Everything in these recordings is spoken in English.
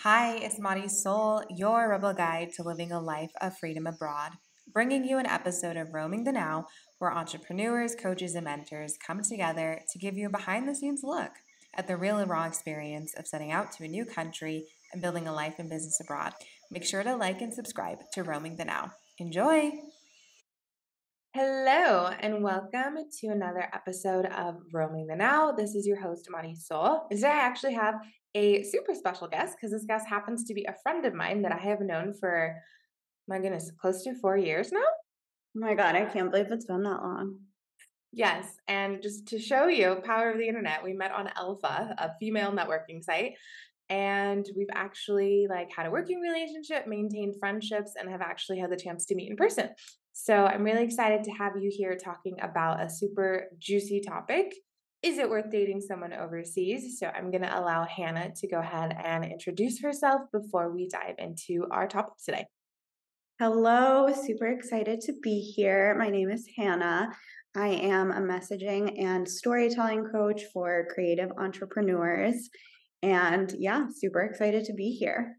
Hi, it's Marisol, your rebel guide to living a life of freedom abroad, bringing you an episode of Roaming the Now, where entrepreneurs, coaches, and mentors come together to give you a behind the scenes look at the real and raw experience of setting out to a new country and building a life and business abroad. Make sure to like and subscribe to Roaming the Now. Enjoy! Hello, and welcome to another episode of Roaming the Now. This is your host, Marisol. Today, I actually have a super special guest because this guest happens to be a friend of mine that I have known for, my goodness, close to 4 years now. Oh my God, I can't believe it's been that long. Yes, and just to show you power of the internet, we met on Alpha, a female networking site, and we've actually had a working relationship, maintained friendships, and have actually had the chance to meet in person. So I'm really excited to have you here talking about a super juicy topic. Is it worth dating someone overseas? So I'm going to allow Hannah to go ahead and introduce herself before we dive into our topic today. Hello, super excited to be here. My name is Hannah. I am a messaging and storytelling coach for creative entrepreneurs. And yeah, super excited to be here.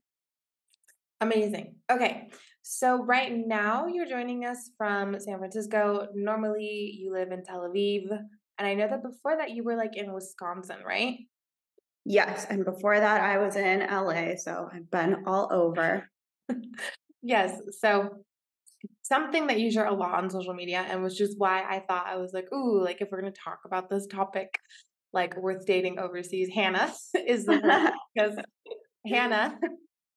Amazing. Okay. So right now you're joining us from San Francisco. Normally you live in Tel Aviv. And I know that before that you were in Wisconsin, right? Yes, and before that, I was in LA, so I've been all over. Yes. So something that you share a lot on social media, and which is why I thought I was ooh, if we're going to talk about this topic, worth dating overseas, Hannah is the person. Because Hannah,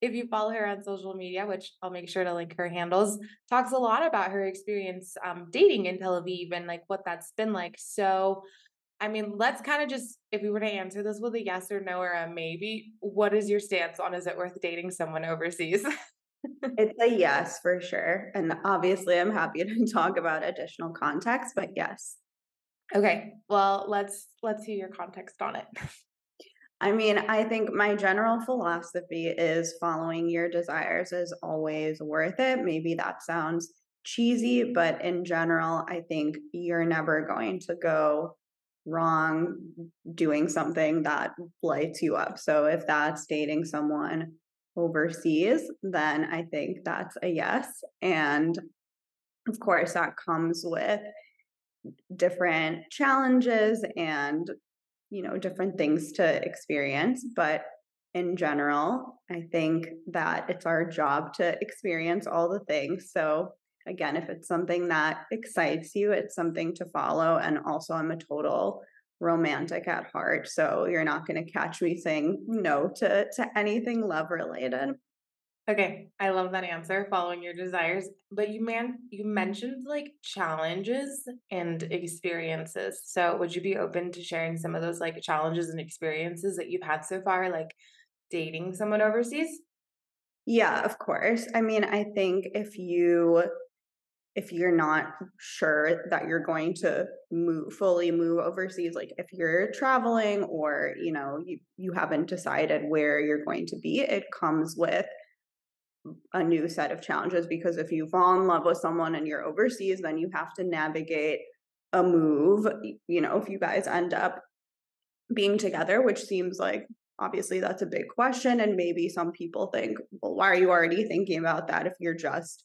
if you follow her on social media, which I'll make sure to link her handles, talks a lot about her experience dating in Tel Aviv and what that's been like. So, I mean, let's kind of just, if we were to answer this with a yes or no or a maybe, what is your stance on is it worth dating someone overseas? It's a yes for sure. And obviously, I'm happy to talk about additional context, but yes. Okay, well, let's hear your context on it. I mean, I think my general philosophy is following your desires is always worth it. Maybe that sounds cheesy, but in general, I think you're never going to go wrong doing something that lights you up. So if that's dating someone overseas, then I think that's a yes. And of course, that comes with different challenges and different things to experience. But in general, I think that it's our job to experience all the things. So again, if it's something that excites you, it's something to follow. And also, I'm a total romantic at heart. So you're not going to catch me saying no to anything love related. Okay, I love that answer, following your desires. But you mentioned challenges and experiences. So would you be open to sharing some of those challenges and experiences that you've had so far, dating someone overseas? Yeah, of course. I mean, I think if you're not sure that you're going to fully move overseas, like if you're traveling or you haven't decided where you're going to be, it comes with a new set of challenges, because if you fall in love with someone and you're overseas, then you have to navigate a move, if you guys end up being together, which seems like obviously that's a big question. And maybe some people think, well, why are you already thinking about that if you're just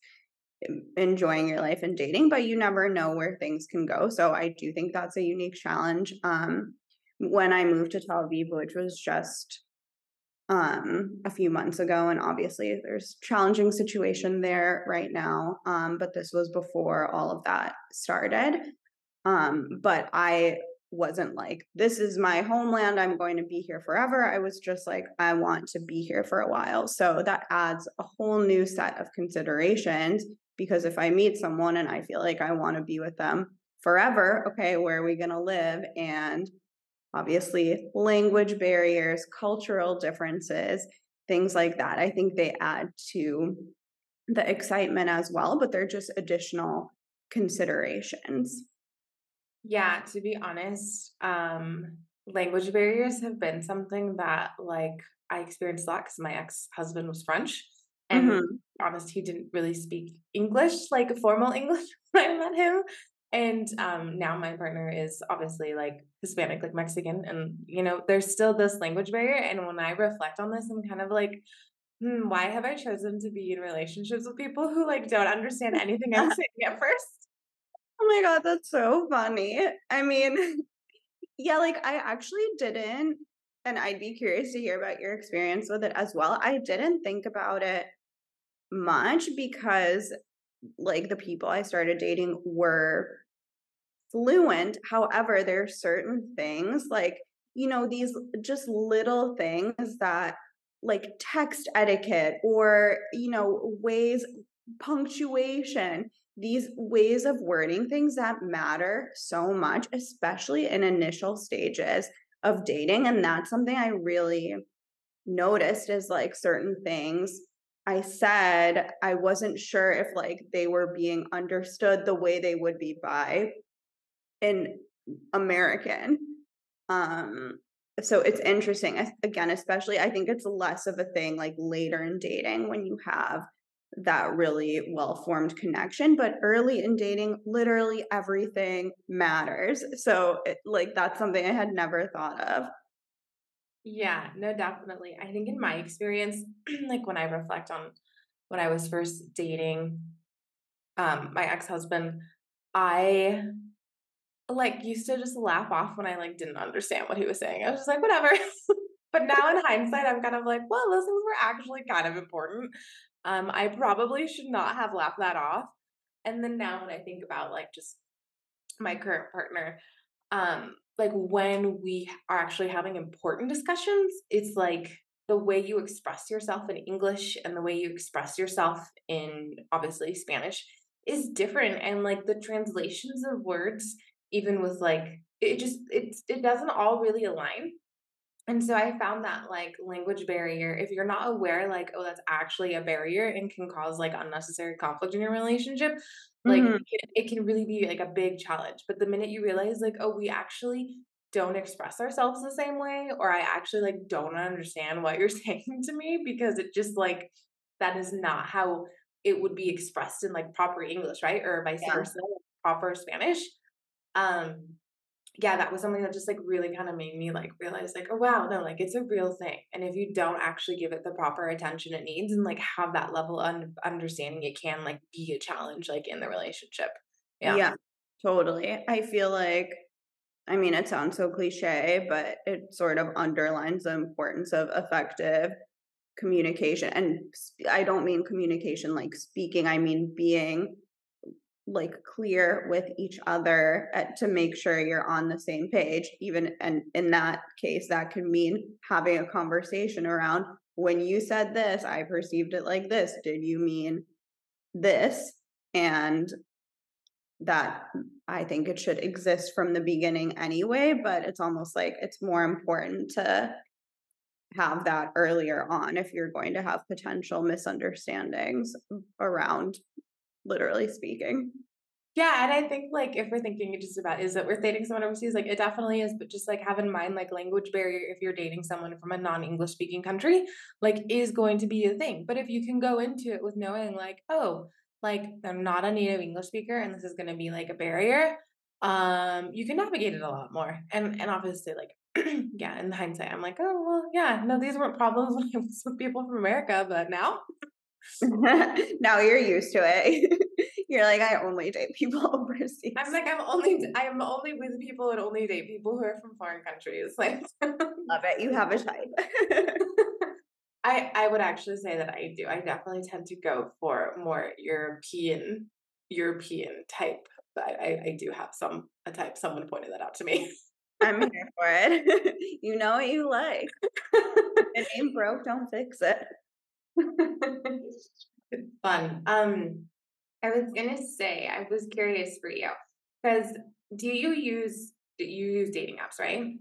enjoying your life and dating? But you never know where things can go. So I do think that's a unique challenge. When I moved to Tel Aviv, which was just a few months ago, and obviously there's challenging situation there right now, but this was before all of that started. But I wasn't like, this is my homeland, I'm going to be here forever. I was just like, I want to be here for a while. So that adds a whole new set of considerations, because if I meet someone and I feel like I want to be with them forever, okay, where are we going to live? And obviously language barriers, cultural differences, things like that. I think they add to the excitement as well, but they're just additional considerations. Yeah, to be honest, language barriers have been something that I experienced a lot because my ex-husband was French, and to Mhm. be honest, he didn't really speak English, like formal English when I met him. And now my partner is obviously like Hispanic, like Mexican, and there's still this language barrier. And when I reflect on this, I'm kind of like, why have I chosen to be in relationships with people who like don't understand anything I'm saying at first? Oh my god, that's so funny. I mean, yeah, like, I actually didn't, and I'd be curious to hear about your experience with it as well. I didn't think about it much because, like, the people I started dating were fluent. However, there are certain things like, these just little things that, like text etiquette or, ways, punctuation, these ways of wording things that matter so much, especially in initial stages of dating. And that's something I really noticed is like certain things I said, I wasn't sure if like they were being understood the way they would be by an American. Um, so it's interesting. Again, especially I think it's less of a thing like later in dating when you have that really well-formed connection, but early in dating, literally everything matters. So like that's something I had never thought of. Yeah, no, definitely. I think in my experience, like when I reflect on when I was first dating my ex-husband, I like used to just laugh off when I like didn't understand what he was saying. I was just like, whatever. But now in hindsight, I'm kind of like, well, those things were actually kind of important. I probably should not have laughed that off. And then now when I think about like just my current partner, like when we are actually having important discussions, it's like the way you express yourself in English and the way you express yourself in obviously Spanish is different. And like the translations of words, even with like it doesn't all really align. And so I found that like language barrier, if you're not aware, like, oh, that's actually a barrier and can cause like unnecessary conflict in your relationship, like Mhm. it can really be like a big challenge. But the minute you realize, like, oh, we actually don't express ourselves the same way, or I actually like don't understand what you're saying to me because it just like that is not how it would be expressed in like proper English, right? Or vice Yeah. versa, like, proper Spanish. Um, yeah, that was something that just, like, really kinda made me, like, realize, like, "Oh, wow, no, like, it's a real thing." And if you don't actually give it the proper attention it needs and, like, have that level of understanding, it can, like, be a challenge, like, in the relationship. Yeah. Yeah, totally. I feel like, I mean, it sounds so cliche, but it sort of underlines the importance of effective communication. And I don't mean communication like speaking, I mean being like clear with each other to make sure you're on the same page. Even and in that case, that could mean having a conversation around when you said this, I perceived it like this. Did you mean this? And that I think it should exist from the beginning anyway, but it's almost like it's more important to have that earlier on if you're going to have potential misunderstandings around literally speaking. Yeah, and I think, like, if we're thinking just about is that we're dating someone overseas, like, it definitely is, but just, like, have in mind, like, language barrier if you're dating someone from a non-English speaking country, like, is going to be a thing. But if you can go into it with knowing, like, "Oh, like, I'm not a native English speaker, and this is gonna be, like, a barrier," you can navigate it a lot more. And obviously, like, yeah, in hindsight, I'm like, "Oh, well, yeah, no, these weren't problems when I was with people from America, but now." Now you're used to it. You're like, I only date people I'm overseas. like, I am only with people and only date people who are from foreign countries. Like, Love it. You have a type. I would actually say that I do. I definitely tend to go for more European type. But I do have a type. Someone pointed that out to me. I'm here for it. You know what you like. If it ain't broke, don't fix it. It's fun. I was gonna say, I was curious for you because do you use dating apps, right?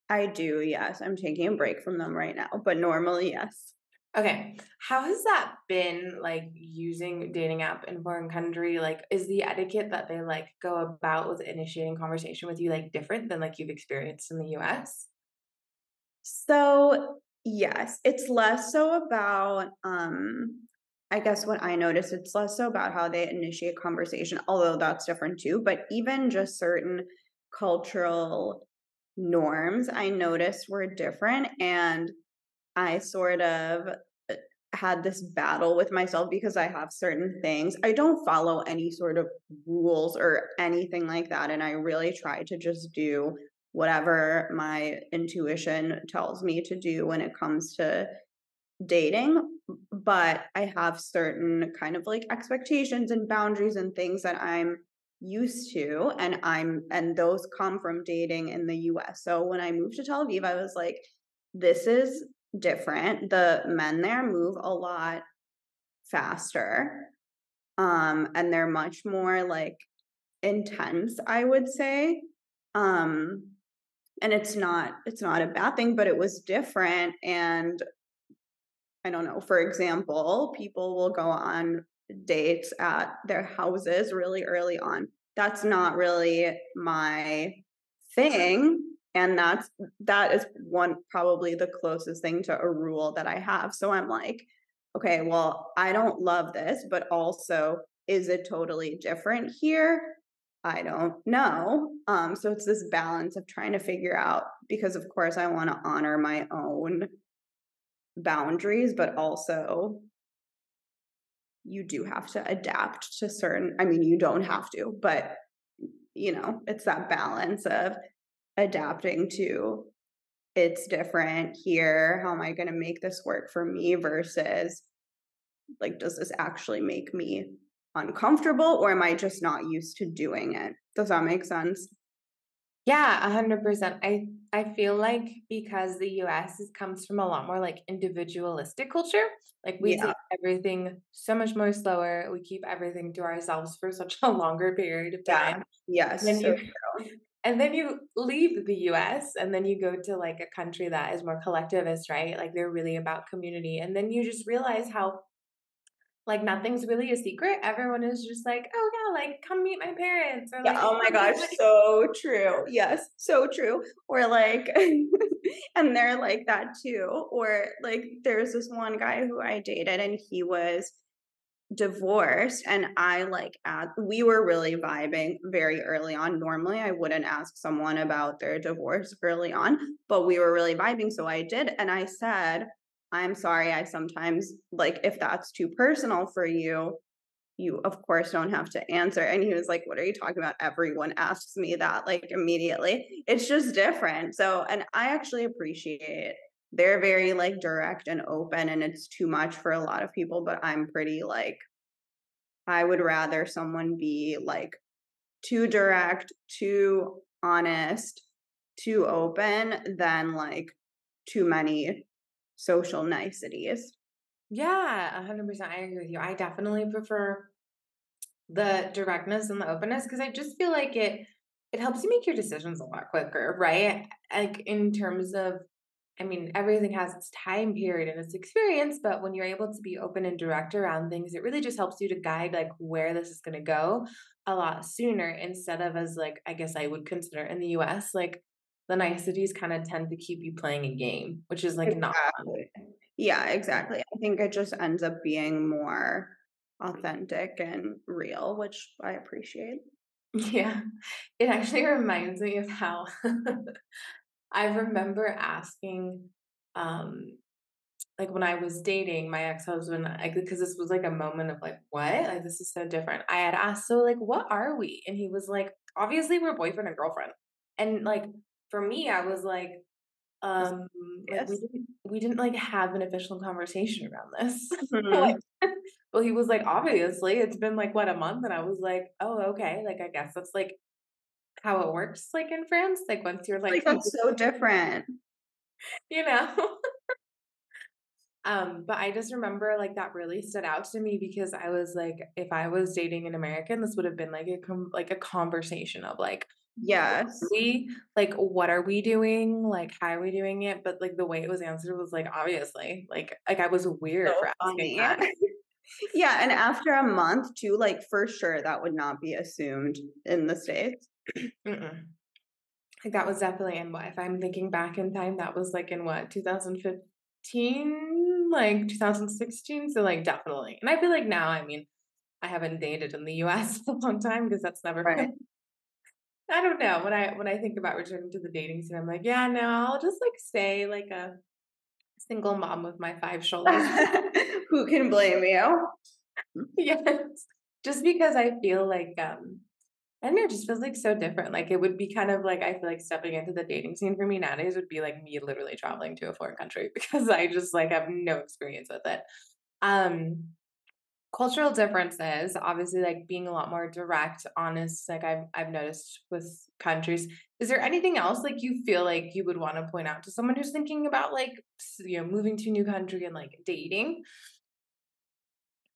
I do, yes. I'm taking a break from them right now, but normally, yes. Okay. How has that been, like, using dating app in foreign country? Like, is the etiquette that they, like, go about with initiating conversation with you, like, different than, like, you've experienced in the US? So, yes, it's less so about, I guess what I notice, it's less so about how they initiate conversation, although that's different too, but even just certain cultural norms I noticed were different, and I sort of had this battle with myself because I have certain things. I don't follow any sort of rules or anything like that, and I really try to just do whatever my intuition tells me to do when it comes to dating, but I have certain kind of like expectations and boundaries and things that I'm used to, and those come from dating in the US. So when I moved to Tel Aviv, I was like, this is different. The men there move a lot faster. And they're much more like intense, I would say. Um and it's not a bad thing, but it was different. And I don't know, for example, people will go on dates at their houses really early on. That's not really my thing. And that is one probably the closest thing to a rule that I have. So I'm like, okay, well, I don't love this, but also, is it totally different here? I don't know. So it's this balance of trying to figure out, because of course I want to honor my own boundaries, but also you do have to adapt to certain, I mean, you don't have to, but it's that balance of adapting to, it's different here. How am I going to make this work for me versus like, does this actually make me uncomfortable, or am I just not used to doing it? Does that make sense? Yeah, 100%. I feel like because the comes from a lot more like individualistic culture, like we Yeah. take everything so much more slower. We keep everything to ourselves for such a longer period of Yeah. time. Yes. Then So you and then you leave the US and then you go to like a country that is more collectivist, right? Like they're really about community. And then you just realize how like nothing's really a secret. Everyone is just like, "Oh yeah, like come meet my parents," or yeah, like oh my come meet gosh, my so true. Yes, so true. Or like and they're like that too. Or like there's this one guy who I dated and he was divorced, and we were really vibing very early on. Normally I wouldn't ask someone about their divorce early on, but we were really vibing, so I did, and I said, I'm sorry, I sometimes like, if that's too personal for you, you of course don't have to answer. And he was like, what are you talking about? Everyone asks me that like immediately. It's just different. So, and I actually appreciate, they're very like direct and open, and it's too much for a lot of people, but I'm pretty like, I would rather someone be like too direct, too honest, too open than like too many social niceties. Yeah, 100%. I agree with you. I definitely prefer the directness and the openness because I just feel like it helps you make your decisions a lot quicker, right? Like in terms of I mean, everything has its time period and its experience, but when you're able to be open and direct around things, it really just helps you to guide like where this is going to go a lot sooner instead of as like I guess I would consider in the US like the niceties kind of tend to keep you playing a game, which is like not fun. Exactly. Yeah, exactly. I think it just ends up being more authentic and real, which I appreciate. Yeah. It actually reminds me of how I remember asking um like when I was dating my ex-husband, like because this was like a moment of like, what? Like this is so different. I had asked, so like what are we? And he was like, obviously we're boyfriend and girlfriend. And like for me, I was um like Yes. we didn't like have an official conversation around this. Like Mhm. well, he was like, obviously, it's been like what a month, and I was like, oh, okay. Like I guess that's like how it works like in France. Like once you're Like, like that's so different. you know. But I just remember, like, that really stood out to me because I was like, if I was dating an American, this would have been like a conversation of like, Yes. what are we doing? Like, how are we doing it? But like the way it was answered was like, obviously, like I was weird So for asking funny. that. Yeah, and after a month too, like, for sure, that would not be assumed in the States. Mm-mm. Like that was definitely in what if I'm thinking back in time, that was like in what 2015 like 2016. So like definitely. And I feel like now, I mean, I haven't dated in the US in a long time because that's never Right. been. I don't know. When I think about returning to the dating scene, I'm like, yeah, no, I'll just like stay like a single mom with my 5 sholas. Who can blame you? Yes. Just because I feel like I don't know, it just feels like so different. Like it would be kind of like I feel like stepping into the dating scene for me nowadays would be like me literally traveling to a foreign country because I just like have no experience with it. Um Cultural differences, obviously like being a lot more direct, honest, like I've noticed with countries. Is there anything else like you feel like you would want to point out to someone who's thinking about like moving to a new country and like dating?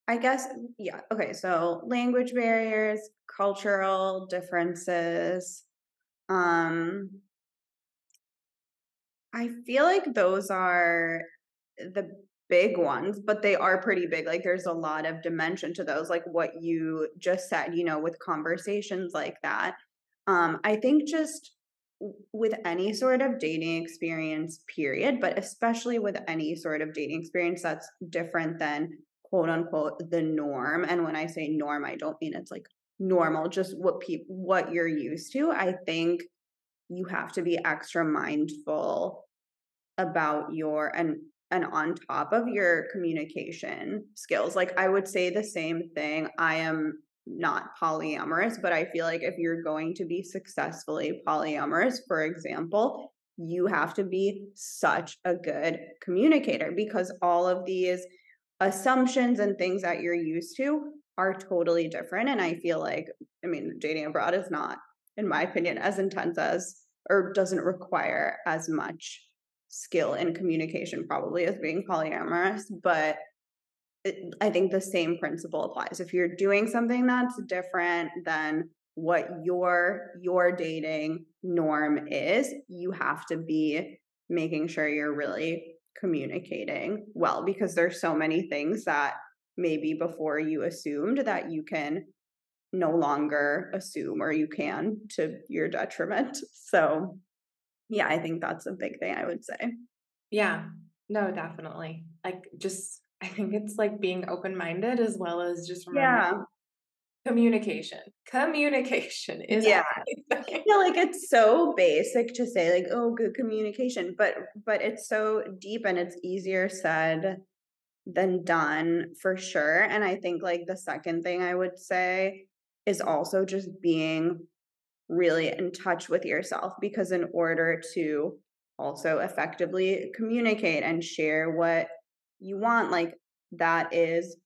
I guess, yeah. Okay. So language barriers, cultural differences. Um, I feel like those are the big ones, but they are pretty big. Like there's a lot of dimension to those, like what you just said, with conversations like that. I think just with any sort of dating experience, period, but especially with any sort of dating experience that's different than quote unquote the norm. And when I say norm, I don't mean it's like normal, just what you're used to. I think you have to be extra mindful about your and on top of your communication skills. Like I would say the same thing. I am not polyamorous, but I feel like if you're going to be successfully polyamorous, for example, you have to be such a good communicator because all of these assumptions and things that you're used to are totally different. And I feel like, I mean, dating abroad is not, in my opinion, as intense as or doesn't require as much skill in communication probably as being polyamorous, but I think the same principle applies. If you're doing something that's different than what your dating norm is, you have to be making sure you're really communicating well because there's so many things that maybe before you assumed that you can no longer assume or you can to your detriment. So, yeah, I think that's a big thing I would say. Yeah. No, definitely. Like just I think it's like being open-minded as well as just remembering Yeah. communication. Communication is Yeah. everything. Yeah, like it's so basic to say like, oh, good communication, but it's so deep and it's easier said than done for sure. And I think like the second thing I would say is also just being really in touch with yourself because in order to also effectively communicate and share what you want, like that is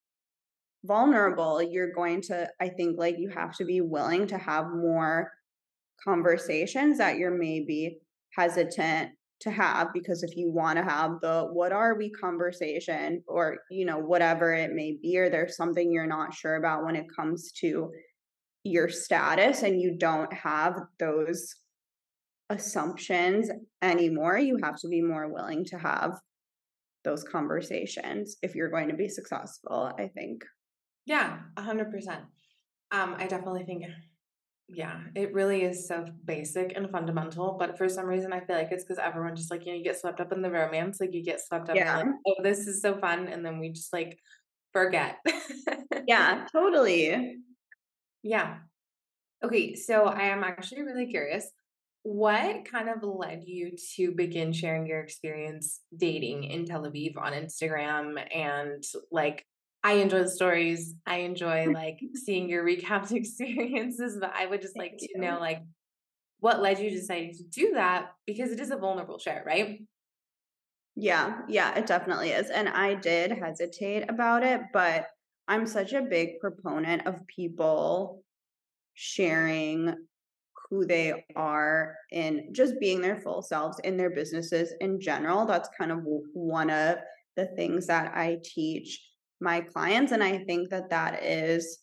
vulnerable. You're going to, I think, like you have to be willing to have more conversations that you're maybe hesitant to have because if you want to have the what are we conversation or whatever it may be or there's something you're not sure about when it comes to your status and you don't have those assumptions anymore, you have to be more willing to have those conversations if you're going to be successful, I think. Yeah, 100%. I definitely think yeah, it really is so basic and fundamental, but for some reason I feel like it's because everyone just like, you get swept up in the romance, like you get swept up in like, Yeah. oh, this is so fun, and then we just like forget. Yeah, totally. Yeah. Okay, so I am actually really curious. What kind of led you to begin sharing your experience dating in Tel Aviv on Instagram? And like, I enjoy the stories. I enjoy like seeing your recount experiences, but I would just Thank like to know you. like what led you to deciding to do that because it is a vulnerable share, right? Yeah, yeah, it definitely is. And I did hesitate about it, but I'm such a big proponent of people sharing who they are in just being their full selves in their businesses in general. That's kind of one of the things that I teach my clients. And I think that that is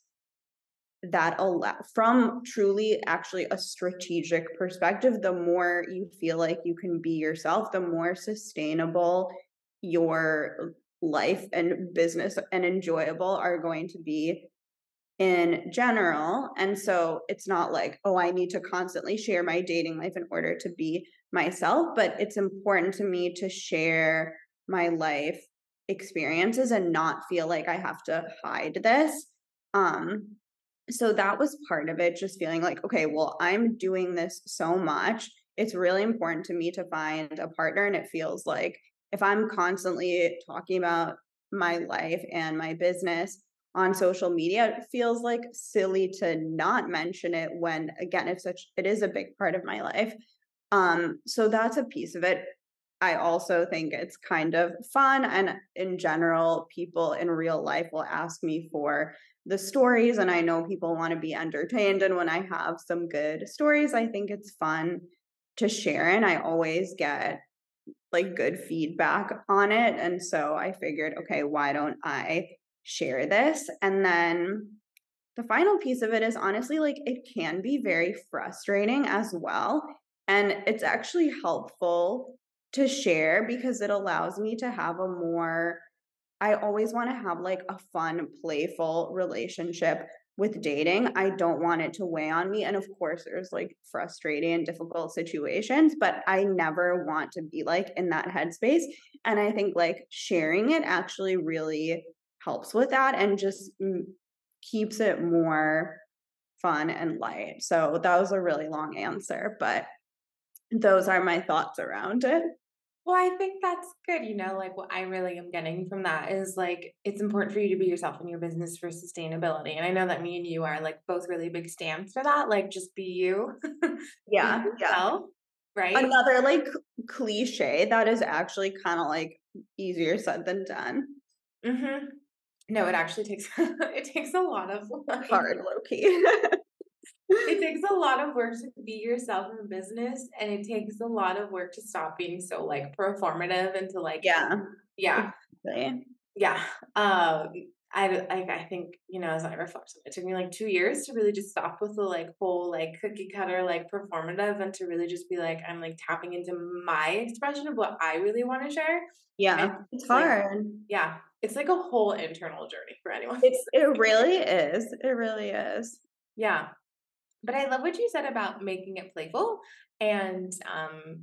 that allow from truly actually a strategic perspective, the more you feel like you can be yourself, the more sustainable your life and business and enjoyable are going to be in general. And so it's not like, oh, I need to constantly share my dating life in order to be myself, but it's important to me to share my life experiences and not feel like I have to hide this. Um, so that was part of it, just feeling like, okay, well, I'm doing this so much. It's really important to me to find a partner. And it feels like if I'm constantly talking about my life and my business on social media, it feels like silly to not mention it when, again, it is a big part of my life. So that's a piece of it. I also think it's kind of fun. And in general, people in real life will ask me for the stories, and I know people want to be entertained. And when I have some good stories, I think it's fun to share. And I always get like good feedback on it. And so I figured, okay, why don't I share this? And then the final piece of it is honestly like it can be very frustrating as well. And it's actually helpful to share because it allows me to have a more, I always want to have like a fun, playful relationship with dating. I don't want it to weigh on me. And of course, there's like frustrating and difficult situations, but I never want to be like in that headspace. And I think like sharing it actually really helps with that and just keeps it more fun and light. So that was a really long answer, but those are my thoughts around it. Well, I think that's good. Like what I really am getting from that is like it's important for you to be yourself in your business for sustainability. And I know that me and you are like both really big stands for that. Like just be you, be Yeah, yeah. yourself, right? Another like cliche that is actually kind of like easier said than done. Hmm. No, it actually takes it takes a lot of like Hard, low key. it takes a lot of work to be yourself in business, and it takes a lot of work to stop being so like performative and to like Yeah, yeah. exactly. Yeah. Um, I think, as I reflect on it, it took me like 2 years to really just stop with the like whole like cookie cutter like performative and to really just be like, I'm like tapping into my expression of what I really want to share. And Yeah, it's it's like, hard. yeah, it's like a whole internal journey for anyone. It really is. It really is. Yeah. But I love what you said about making it playful and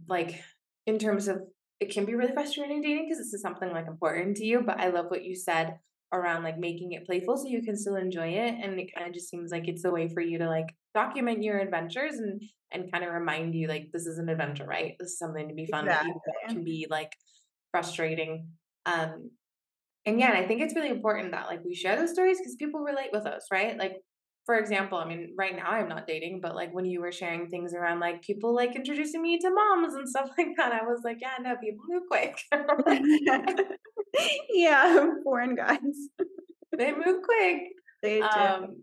like in terms of it can be really frustrating dating because this is something like important to you. But I love what you said around like making it playful so you can still enjoy it. And it kind of just seems like it's a way for you to like document your adventures and kind of remind you like this is an adventure, right? This is something to be fun that even though it Exactly. can be like frustrating. Um and yeah, and I think it's really important that like we share those stories because people relate with us, right? Like, for example, I mean, right now I'm not dating, but like when you were sharing things around like people like introducing me to moms and stuff like that, I was like, yeah, no, people move quick. Yeah, foreign guys. They move quick. They do. Um,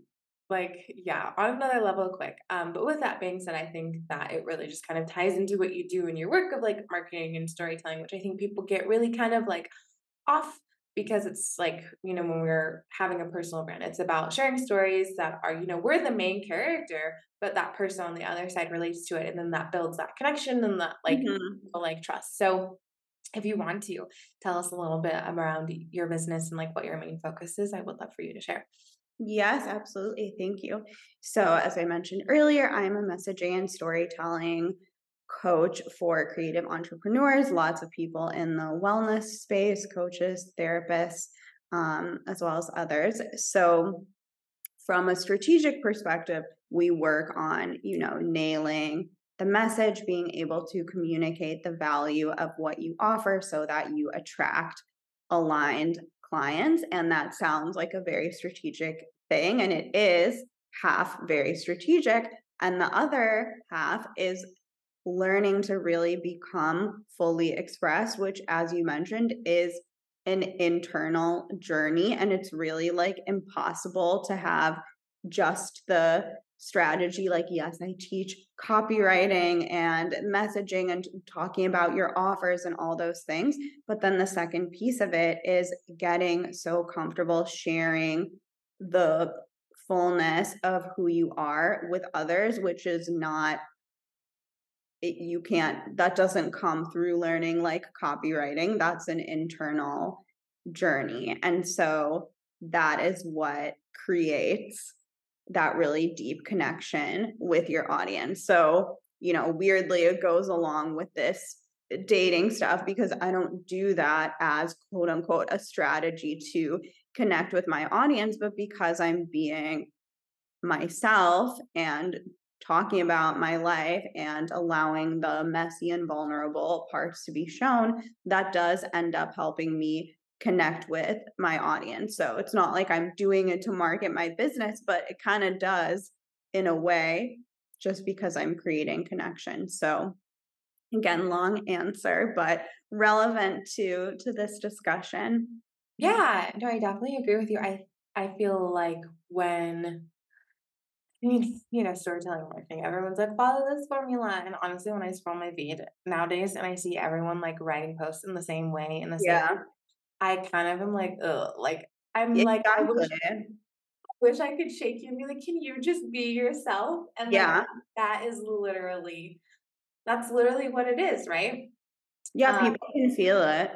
like, yeah, on another level quick. But with that being said, I think that it really just kind of ties into what you do in your work of like marketing and storytelling, which I think people get really kind of like off because it's like, when we're having a personal brand, it's about sharing stories that are, we're the main character, but that person on the other side relates to it. And then that builds that connection and that Mhm. like trust. So if you want to tell us a little bit around your business and like what your main focus is, I would love for you to share. Yes, absolutely. Thank you. So, as I mentioned earlier, I'm a messaging and storytelling coach for creative entrepreneurs, lots of people in the wellness space, coaches, therapists, as well as others. So, from a strategic perspective, we work on, nailing the message, being able to communicate the value of what you offer so that you attract aligned clients. And that sounds like a very strategic thing, and it is half very strategic. And the other half is learning to really become fully expressed, which, as you mentioned, is an internal journey. And it's really like impossible to have just the strategy. Like, yes, I teach copywriting and messaging and talking about your offers and all those things. But then the second piece of it is getting so comfortable sharing the fullness of who you are with others, which is not you can't, that doesn't come through learning like copywriting. That's an internal journey. And so that is what creates that really deep connection with your audience. So, weirdly, it goes along with this dating stuff because I don't do that as quote unquote a strategy to connect with my audience, but because I'm being myself and talking about my life and allowing the messy and vulnerable parts to be shown, that does end up helping me connect with my audience. So it's not like I'm doing it to market my business, but it kind of does in a way just because I'm creating connection. So again, long answer, but relevant to this discussion. Yeah, no, I definitely agree with you. I feel like when I mean, storytelling marketing, everyone's like, follow this formula. And honestly, when I scroll my feed nowadays and I see everyone like writing posts in the same way, in the same, Yeah, I kind of am like, ugh, like, I'm like, exactly. wish I could shake you and be like, can you just be yourself? And like, Yeah. that is that's literally what it is, right? Yeah, Um, people can feel it.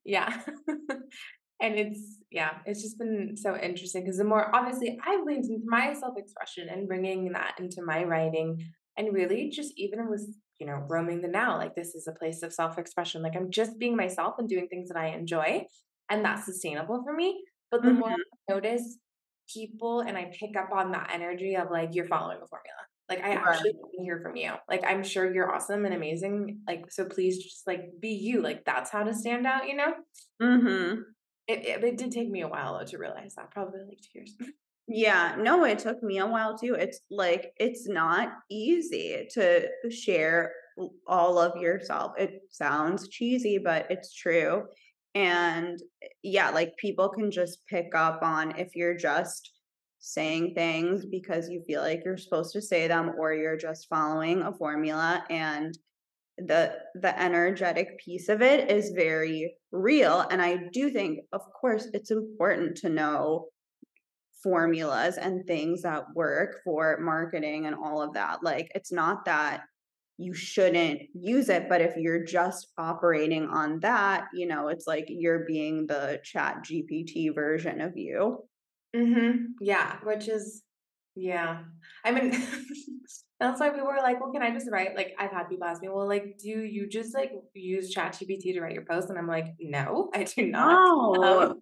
yeah. And it's just been so interesting because the more obviously I've leaned into my self-expression and bringing that into my writing and really just even with, roaming the now, like this is a place of self-expression. Like I'm just being myself and doing things that I enjoy and that's sustainable for me. But the more Mhm. I notice people and I pick up on that energy of like, you're following a formula. Like I actually Right. want to hear from you. Like I'm sure you're awesome and amazing. Like, so please just like be you. Like that's how to stand out, you know? Mhm. It did take me a while though to realize that, probably like 2 years. Yeah, no, it took me a while too. It's like it's not easy to share all of yourself. It sounds cheesy, but it's true. And yeah, like people can just pick up on if you're just saying things because you feel like you're supposed to say them or you're just following a formula and the energetic piece of it is very real and I do think of course it's important to know formulas and things that work for marketing and all of that. Like, it's not that you shouldn't use it, but if you're just operating on that, it's like you're being the chat GPT version of you. Mhm. Yeah, which is yeah. I mean, that's why we were like, "Well, can I just write?" Like, I've had people ask me, "Well, like, do you just, like, use ChatGPT to write your post?" And I'm like, "No, I do not." No, Um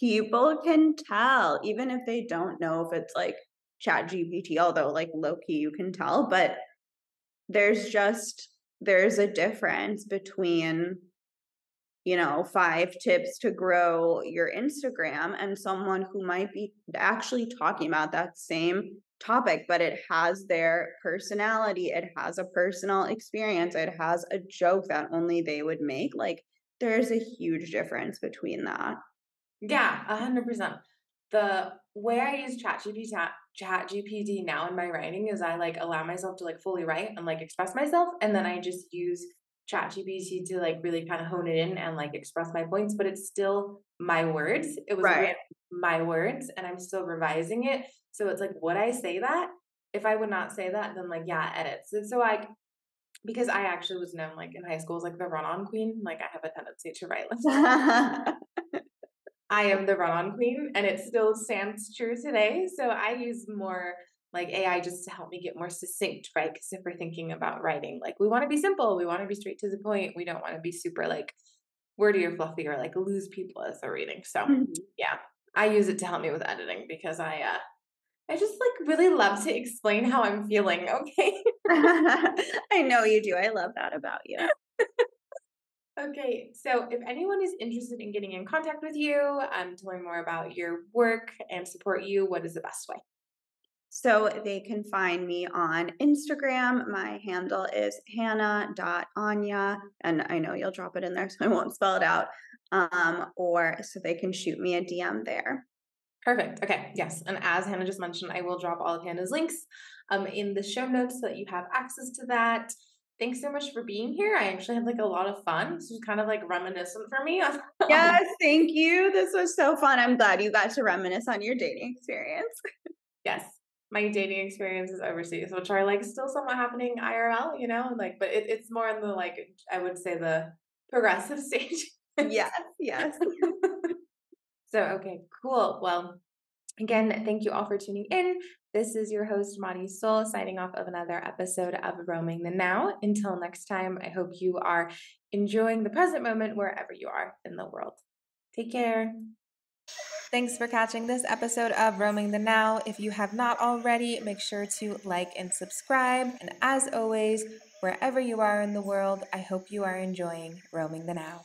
people can tell, even if they don't know if it's like chat GPT, although like low key you can tell, but there's a difference between 5 tips to grow your Instagram and someone who might be actually talking about that same topic, but it has their personality, it has a personal experience, it has a joke that only they would make. Like, there's a huge difference between that. Yeah, 100%. The way I use ChatGPT now in my writing is I, like, allow myself to, like, fully write and, like, express myself, and then I just use ChatGPT to, like, really kinda hone it in and, like, express my points, but it's still my words. It was written Right. my words, and I'm still revising it, so it's like, would I say that? If I would not say that, then, like, yeah, edits. And so I because I actually was known, like, in high school as, like, the run-on queen, like, I have a tendency to write, like I am the run-on queen, and it still stands true today. So I use more like AI just to help me get more succinct, right? Because if we're thinking about writing, like we want to be simple, we want to be straight to the point, we don't want to be super like wordy or fluffy or like lose people as they're reading. So Mhm. yeah, I use it to help me with editing because I just like really love to explain how I'm feeling. Okay. I know you do. I love that about you. Okay, so if anyone is interested in getting in contact with you, to learn more about your work and support you, what is the best way? So they can find me on Instagram. My handle is hannah.anya. And I know you'll drop it in there, so I won't spell it out. Or so they can shoot me a DM there. Perfect. Okay. Yes. And as Hannah just mentioned, I will drop all of Hannah's links in the show notes so that you have access to that. Thanks so much for being here. I actually had like a lot of fun. This was kind of like reminiscent for me on Yes, thank you. This was so fun. I'm glad you got to reminisce on your dating experience. yes, my dating experiences overseas, which are like still somewhat happening IRL, like, but it's more in the like I would say the progressive stage. Yes, yes. So okay, cool. Well, Again, thank you all for tuning in. This is your host, Marisol, signing off of another episode of Roaming the Now. Until next time, I hope you are enjoying the present moment wherever you are in the world. Take care. Thanks for catching this episode of Roaming the Now. If you have not already, make sure to like and subscribe. And as always, wherever you are in the world, I hope you are enjoying Roaming the Now.